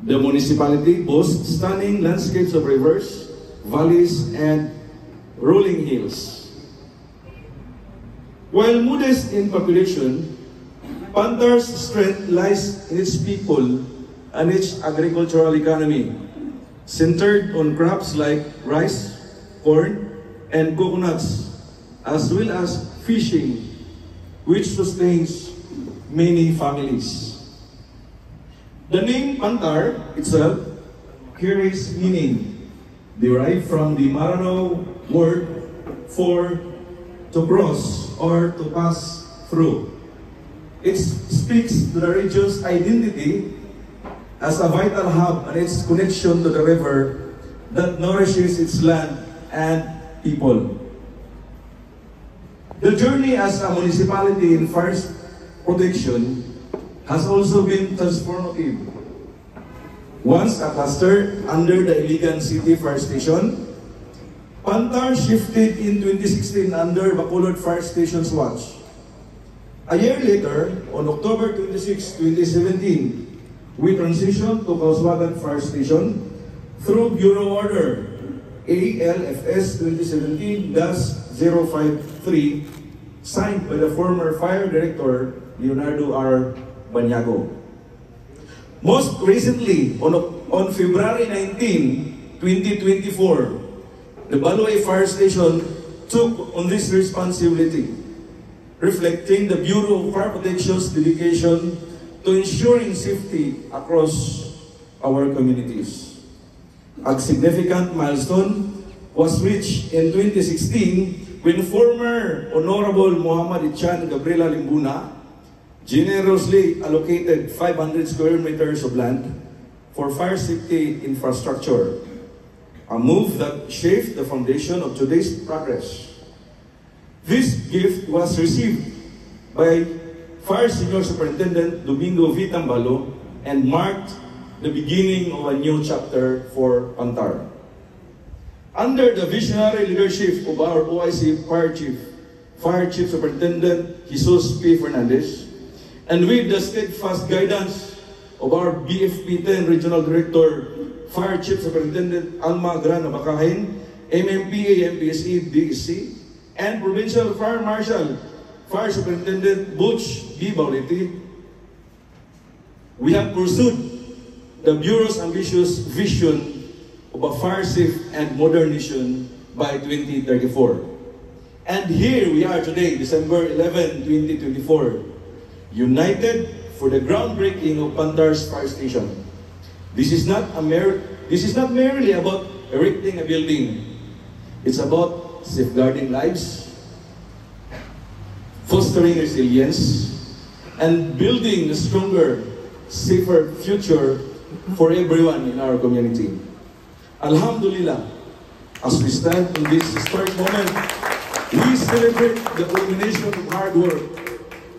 The municipality boasts stunning landscapes of rivers, valleys, and rolling hills. While modest in population, Pantar's strength lies in its people and its agricultural economy, centered on crops like rice, corn, and coconuts, as well as fishing, which sustains many families. The name Pantar itself carries meaning derived from the Maranao word for to cross or to pass through. It speaks to the region's identity as a vital hub and its connection to the river that nourishes its land and people. The journey as a municipality in fire protection has also been transformative. Once a cluster under the Iligan City Fire Station, Pantar shifted in 2016 under Bacolod Fire Station's watch. A year later, on October 26, 2017, we transitioned to Kauswagan Fire Station through Bureau Order ALFS 2017-053, signed by the former Fire Director Leonardo R. Banyago. Most recently, on February 19, 2024, the Baloy Fire Station took on this responsibility, reflecting the Bureau of Fire Protection's dedication to ensuring safety across our communities. A significant milestone was reached in 2016 when former Honorable Muhammad Ichan Gabriela Limbuna generously allocated 500 square meters of land for fire safety infrastructure, a move that shaped the foundation of today's progress. This gift was received by Fire Senior Superintendent Domingo V. Tambalo and marked the beginning of a new chapter for Pantar. Under the visionary leadership of our OIC Fire Chief Superintendent Jesus P. Fernandez, and with the steadfast guidance of our BFP-10 Regional Director, Fire Chief Superintendent Alma Gran Abakahin, MMPA, MPSE, DSC, and Provincial Fire Marshal, Fire Superintendent Butch B. Bauliti, we have pursued the Bureau's ambitious vision of a fire-safe and modern nation by 2034. And here we are today, December 11, 2024, united for the groundbreaking of Pantar's Fire Station. This is not merely about erecting a building. It's about safeguarding lives, fostering resilience, and building a stronger, safer future for everyone in our community. Alhamdulillah, as we stand in this historic moment, we celebrate the culmination of hard work,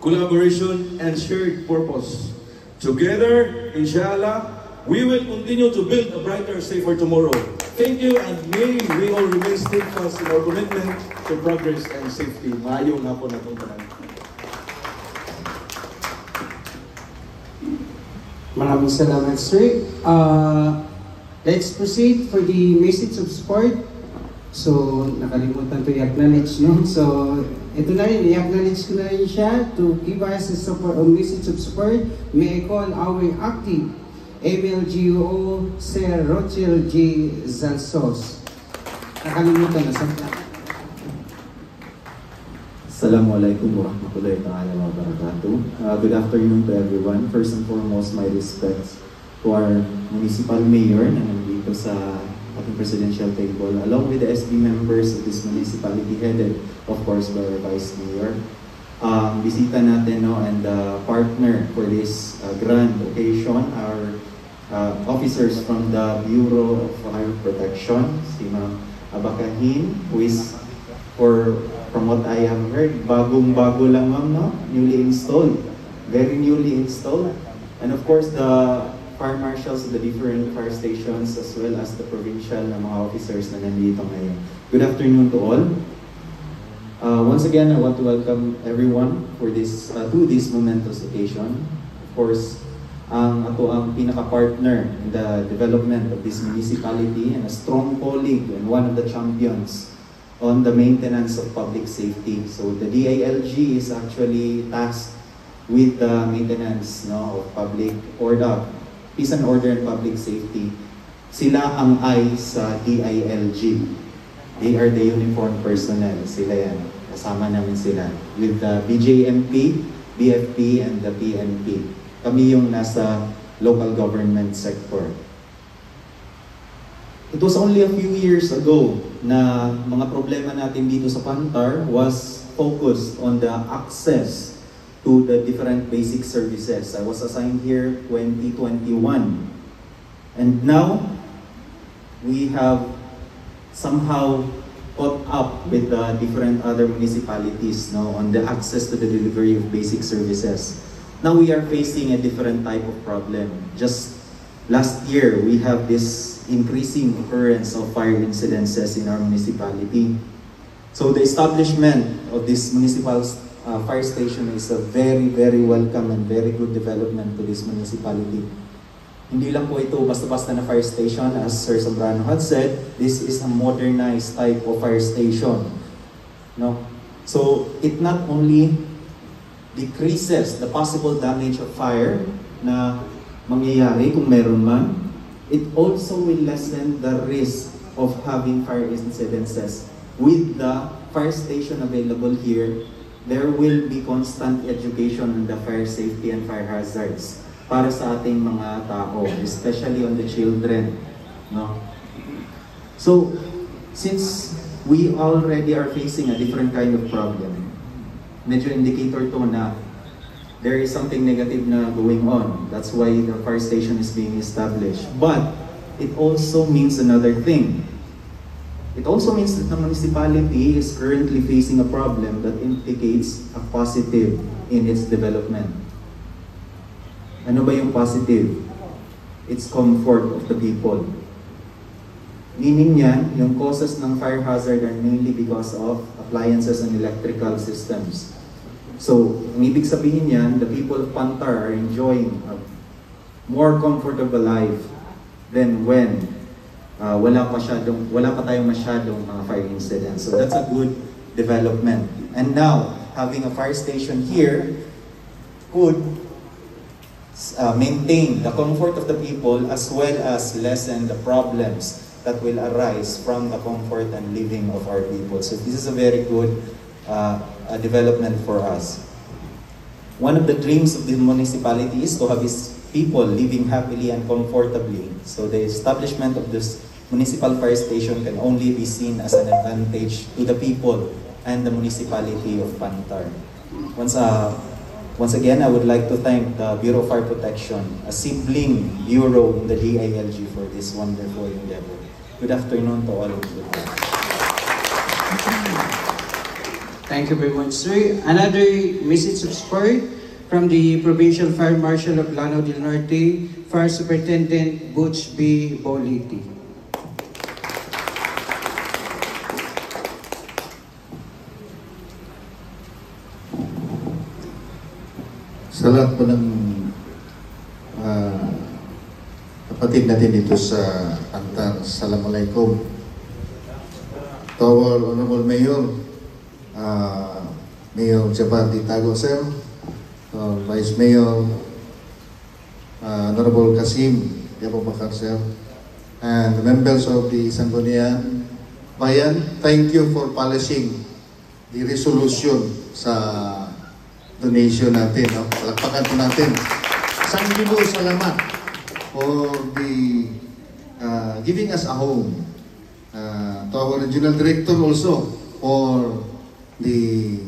collaboration, and shared purpose. Together, inshallah, we will continue to build a brighter, safer tomorrow. Thank you, and may we all remain steadfast in our commitment to progress and safety. Maayong hapon na itong tanan. Maraming salamat, sir. Let's proceed for the message of support. So, nakalimutan to i-acknowledge, no? So, ito na rin, i-acknowledge ko na rin siya to give us a message of support. May I call our active MLGO, Sir Rochelle J. Zalsos. Nakalimutan na sa Assalamualaikum warahmatullahi ta'ala wabarakatuh. Good afternoon to everyone. First and foremost, my respects to our municipal mayor na nandito sa ating presidential table, along with the SB members of this municipality headed, of course, by our vice mayor. Bisita natin, no, and partner for this grand occasion, our officers from the Bureau of Fire Protection, si Ma'am Abakahin, who is, from what I have heard, bagong-bago lang, ma'am, no? Newly installed. Very newly installed. And of course, the fire marshals of the different fire stations as well as the provincial na mga officers na nandito ngayon. Good afternoon to all. Once again, I want to welcome everyone for this to this momentous occasion. Of course, ang ato ang pinaka-partner in the development of this municipality and a strong colleague and one of the champions on the maintenance of public safety. So the DILG is actually tasked with the maintenance, no, of public order, peace and order and public safety. Sila ang I sa DILG. They are the uniformed personnel. Sila yan. Kasama namin sila. With the BJMP, BFP, and the PNP. Kami yung nasa local government sector. It was only a few years ago na mga problema natin dito sa Pantar was focused on the access to the different basic services. I was assigned here 2021. And now, we have somehow caught up with the different other municipalities, no, on the access to the delivery of basic services. Now we are facing a different type of problem. Just last year, we have this increasing occurrence of fire incidences in our municipality. So the establishment of this municipal fire station is a very, very welcome and very good development to this municipality. Hindi lang po ito basta-basta na fire station, as Sir Zambrano had said, this is a modernized type of fire station. No? So it not only decreases the possible damage of fire na mangyayari kung meron man, it also will lessen the risk of having fire incidences. With the fire station available here, there will be constant education on the fire safety and fire hazards para sa ating mga tao, especially on the children. No? So, since we already are facing a different kind of problem, medyo indicator to na there is something negative na going on. That's why the fire station is being established. But it also means another thing. It also means that the municipality is currently facing a problem that indicates a positive in its development. Ano ba yung positive? It's comfort of the people. Meaning yan, yung causes ng fire hazard are mainly because of appliances and electrical systems. So, ang ibig sabihin yan, the people of Pantar are enjoying a more comfortable life than when wala pa tayong masyadong mga fire incidents. So that's a good development. And now, having a fire station here could maintain the comfort of the people as well as lessen the problems that will arise from the comfort and living of our people. So this is a very good development for us. One of the dreams of the municipality is to have its people living happily and comfortably. So the establishment of this municipal fire station can only be seen as an advantage to the people and the municipality of Pantar. Once again, I would like to thank the Bureau of Fire Protection, a sibling bureau in the DILG, for this wonderful endeavor. Good afternoon to all of you. Thank you very much, sir. Another message of support from the Provincial Fire Marshal of Lanao del Norte, Fire Superintendent Butch B. Boliti. Sa lahat po ng kapatid natin dito sa Pantar, Assalamualaikum. To our Honorable Mayor, Mayor Jabati Tago, sir, Vice Mayor, Honorable Kasim Yabubakar, sir, and the members of the Sangguniang Bayan, thank you for polishing the resolution sa donation natin, no? Palakpakan po natin. Isang libo salamat for the giving us a home. To our regional director also for the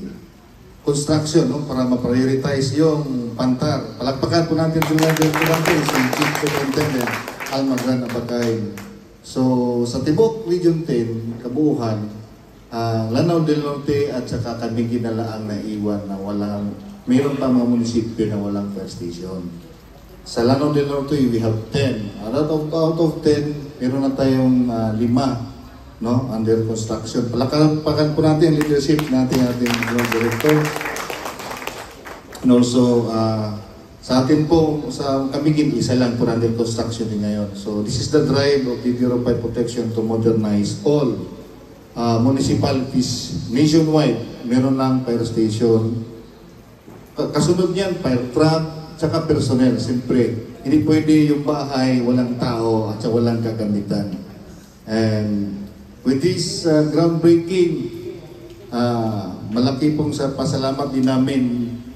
construction, no? Para ma-prioritize yung Pantar. Palakpakan po natin yung regional director natin, si Chief Superintendent Almagran Abagay. So sa Tibok Region 10, kabuuhan, Lanao del Norte at saka kami ginalaang naiwan na mayroon pa mga munisipyo na walang fire station. Sa Lanao del Norte, we have 10. Out of 10, meron na tayong 5, no, under construction. Palakpakan po natin ang leadership natin, ating director. And also, Sa atin po, sa Camiguin, isa lang po under construction din ngayon. So this is the drive of the Bureau of Fire Protection to modernize all municipalities nationwide. Meron ng fire station. Kasunod niyan, fire truck, tsaka personnel. Siyempre, hindi pwede yung bahay, walang tao, at walang kagamitan. And with this groundbreaking, malaki pong pasalamat din namin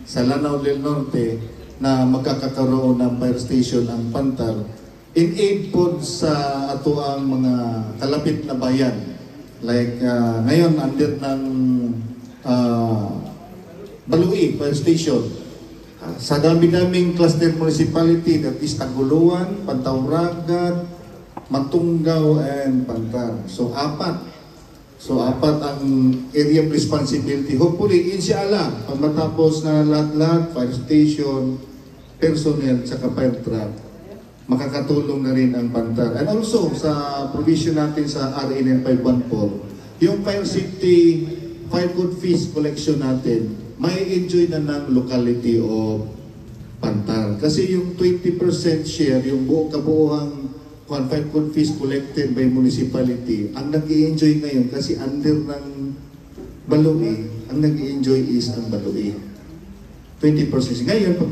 sa Lanao del Norte na magkakaroon ng fire station ang Pantar in aid po sa ato ang mga kalapit na bayan. Like ngayon under ng Balui Fire Station. Sa dami-daming cluster municipality, that is Taguluan, Pantauragat, Matunggaw, and Pantar. So apat ang area of responsibility. Hopefully, inshallah, pag matapos na lahat-lahat, fire station, personnel, saka fire truck, makakatulong na rin ang Pantar. And also, sa provision natin sa RNN 514, yung fire safety, fire code fees collection natin, may enjoy na ng locality of Pantar. Kasi yung 20% share, yung kabuuhang fire code fees collected by municipality, ang nag-i-enjoy ngayon kasi under ng Balui, ang nag-i-enjoy is ang Balui. 20%. Ngayon, pag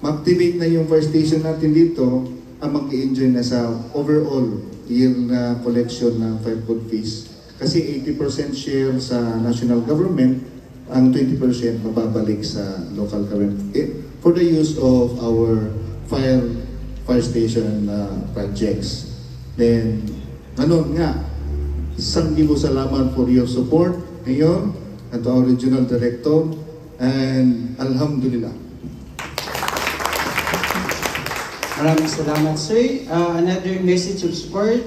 ma-activate na yung fire station natin dito, ang mag-i-enjoy na sa overall year na collection ng fire code fees. Kasi 80% share sa national government, ang 20% mababalik sa local government for the use of our fire station projects. Then, ganun nga, isang libo salamat for your support, Mayor, at our Regional Director, and Alhamdulillah. Maraming salamat, sir. Another message of support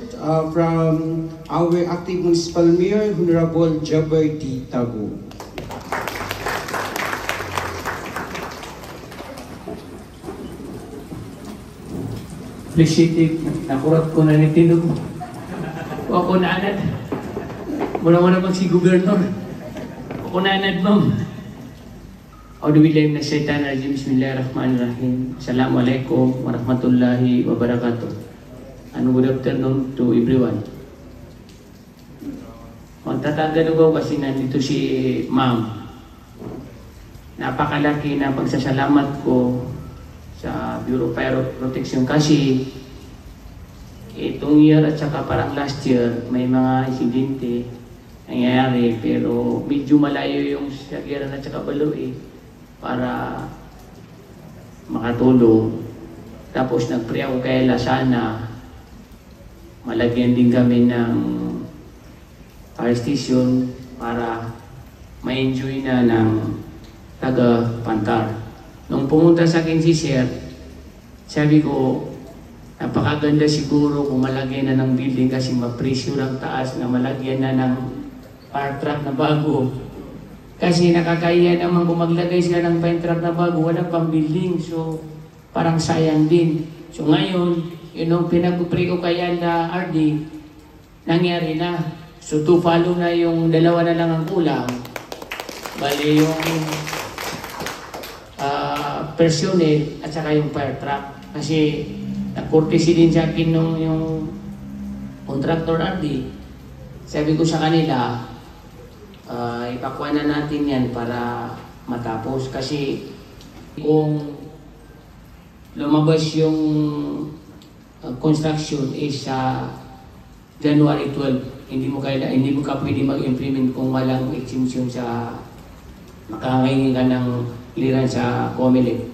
from our active municipal mayor, Honorable Jabber D. Tago. Appreciative, nakurat ko na nitinog. Ako na anad. Muna-muna pag si Gobernador. Ako na anad, ma'am. Audubillahi minasyaitanir rajim. Bismillahirrahmanirrahim. Assalamualaikum warahmatullahi wabarakatuh. And good afternoon to everyone. Magtatagal ko kasi nandito si ma'am. Napakalaki na pagsasalamat ko sa Bureau of Fire Protection kasi itong year at saka parang last year may mga insidente nangyayari pero medyo malayo yung Sagiran at saka Balui para makatulong. Tapos nag-pray ako kay Allah sana malagyan din kami ng fire station para ma-enjoy na ng taga Pantar. Nung pumunta sa akin si Sir, sabi ko, napakaganda siguro kung malagyan na ng building kasi ma-pressure ang taas na malagyan na ng fire truck na bago. Kasi nakakaya naman kung maglagay sila ng fire truck na bago, wala pang building. So, parang sayang din. So ngayon, yun ang pinag-pray ko kay Anda RD, nangyari na. So to follow na yung dalawa na lang ang kulang. Bali yung personnel at saka yung fire truck. Kasi nag-courtesy din sa akin nung yung contractor RD. Sabi ko sa kanila, ipakuha na natin yan para matapos. Kasi kung lumabas yung construction is sa January 12, hindi mo ka pwede mag-implement kung walang exemption sa makangingin ka ng clearance sa COMELEC.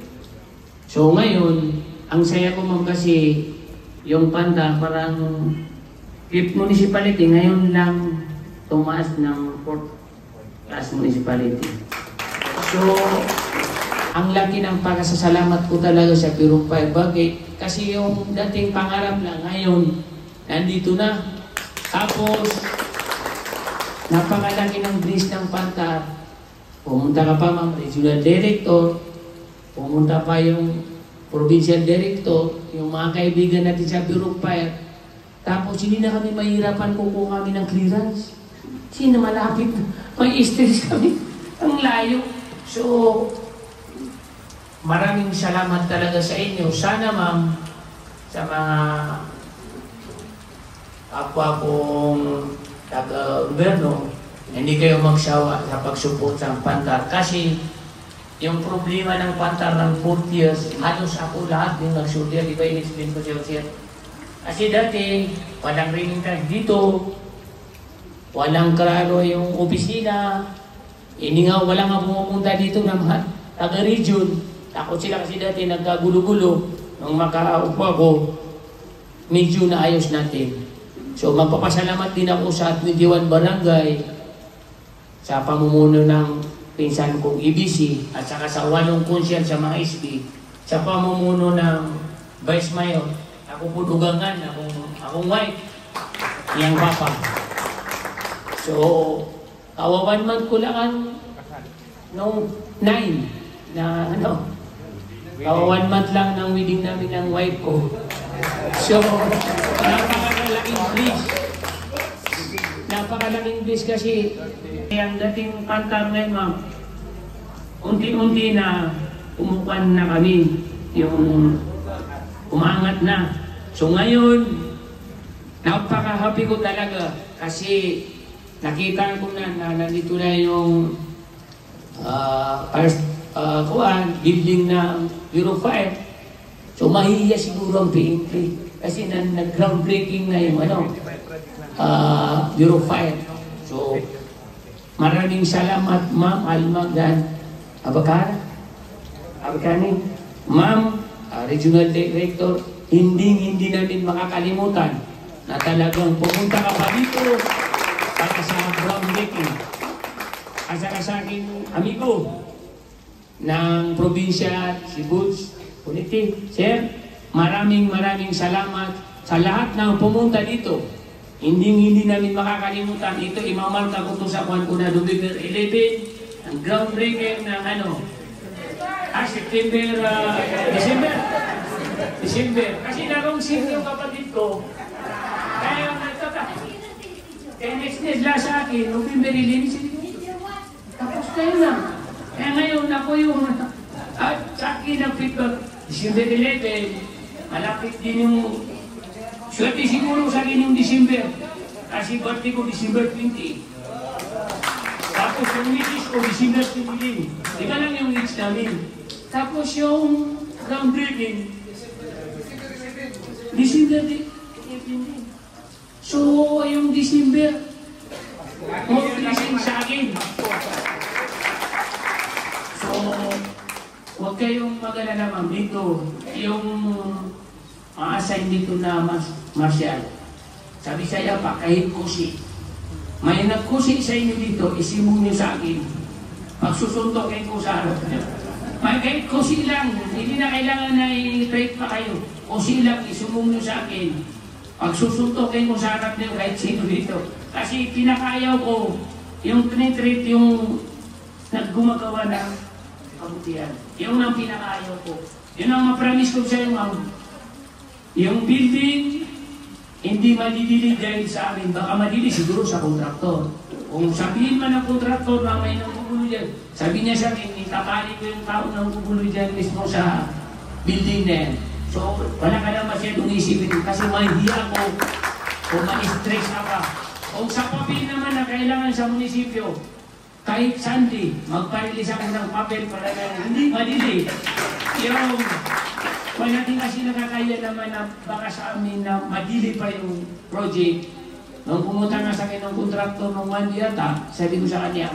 So ngayon, ang saya ko ma'am kasi yung Pantar parang fifth municipality ngayon lang tumaas ng fourth class municipality. So ang laki ng pagkasasalamat ko talaga sa Bureau of Fire. Bakit? Kasi yung dating pangarap lang ngayon nandito na. Tapos napakalaki ng bridge ng Pantar. Pumunta ka pa ma'am, regional director, pumunta pa yung provincial director, yung mga kaibigan natin sa Bureau of Fire. Tapos hindi na kami mahirapan kukuha kami ng clearance. Hindi na malapit, may stress kami. Ang layo. So, maraming salamat talaga sa inyo. Sana ma'am, sa mga kapwa kong taga-gobyerno, hindi kayo magsawa sa pagsuport sa Pantar. Kasi yung problema ng Pantar ng 40 years, halos ako lahat din nagsulya. Di ba in-explain ko siya? Kasi dati, walang ringing card dito, walang klaro yung opisina, wala nga pumupunta dito ng taga-region. Takot sila kasi dati nagkagulo-gulo. Nung makaupo ako, medyo naayos natin. So magpapasalamat din ako sa 21 barangay, sa pamumuno ng pinsan kong EBC, at saka sa 8 konsyal sa mga SB, sa pamumuno ng Vice Mayor. Ako po dugangan, akong wife, niyang papa. So, kawawan man ko lang nung 9 na kawawan month lang ng wedding namin ng wife ko. So, napakalaking bliss. Napakalaking bliss kasi ang dating Pantar ngayon, ma'am, unti-unti na umukan na kami, yung umangat na. So ngayon, napaka-happy ko talaga kasi nakita ko na nandito na yung building ng Bureau of Fire. So mahihiya siguro ang PNP kasi nag-groundbreaking na yung Bureau of Fire. So maraming salamat Ma'am Almagdan Abakani, Ma'am Regional Director. Hindi namin makakalimutan na talagang pumunta ka pa dito para sa groundbreaking. At saka sa aking amigo ng probinsya, si Butch Puniti. Sir, maraming salamat sa lahat ng pumunta dito. Hindi namin makakalimutan. Ito, imamarka ko ito sa kwan ko na November 11, ang groundbreaking ng December. Kasi narong yung kapatid ko, kaya next nila sa akin, November 11, tapos kayo na. Kaya ngayon, ako yung sa akin ang feedback, December 11, malapit din yung swerte siguro sa akin yung December. Kasi birthday ko December 20. Tapos yung mitis ko December 20. Ika lang yung age namin. Tapos yung groundbreaking, December 18. So, yung December, more blessing sa akin. So, huwag kayong mag-alala ma'am dito. Yung ma-assign dito na martial. Sabi saya pa, kahit kusi. May nagkusi sa inyo dito, isimu nyo sa akin. Pagsusuntokin ko sa harap nyo. May kahit kusi lang, hindi na kailangan na i-trade pa kayo. Kusi lang, isimu nyo sa akin. Pagsusuntokin ko sa harap nyo kahit sino dito. Kasi pinakayaw ko, yung penetrate, yung naggumagawa ng kabutihan. Yung ang pinakayaw ko. Yun ang ma-promise ko sa iyo, ma'am. Yung building, hindi madidili dahil sa amin. Baka madili siguro sa kontraktor. Kung sabihin man ng kontraktor na may nanggugulo dyan, sabi niya sa akin, itatali ko yung tao nanggugulo dyan mismo sa building na yan. So, wala ka na masyadong isipin kasi mahihiya ko o ma-stress ka pa. Kung sa papel naman na kailangan sa munisipyo, kahit Sunday, magparilis ako ng papel para na hindi madili. Yung wala din kasi nakakaya naman na baka sa amin na madili pa yung project. Nung pumunta nga sa akin ng kontraktor nung 1 yata, sabi ko sa kanya,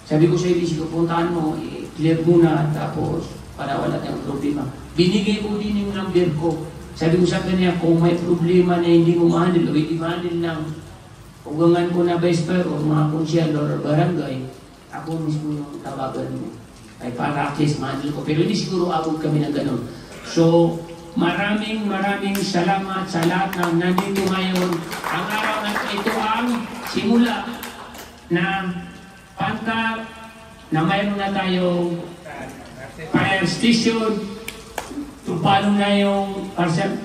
sabi ko sa ibig ko, puntaan mo, clear muna, tapos para wala tayong problema. Binigay ko din yung number ko. Sabi ko sa kanya, kung may problema na hindi mo ma-handle o hindi ma-handle ng ugangan ko na vice mayor o mga konsyal or barangay, ako mismo yung tawagan mo. Ay para at least ma-handle ko. Pero hindi siguro abot kami ng ganun. So, maraming salamat sa lahat ng nandito ngayon. Ang araw na ito ang simula na Pantar na mayroon na tayong fire station, tupalo na yung parcel,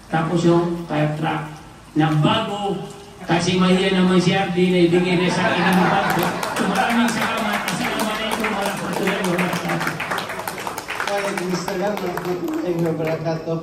tapos yung fire truck na bago kasi mahiya naman si Ardi na ibigay na sa akin ng bago. So, maraming salamat. Salamat na ito mga patuloy. Assalamualaikum warahmatullahi wabarakatuh.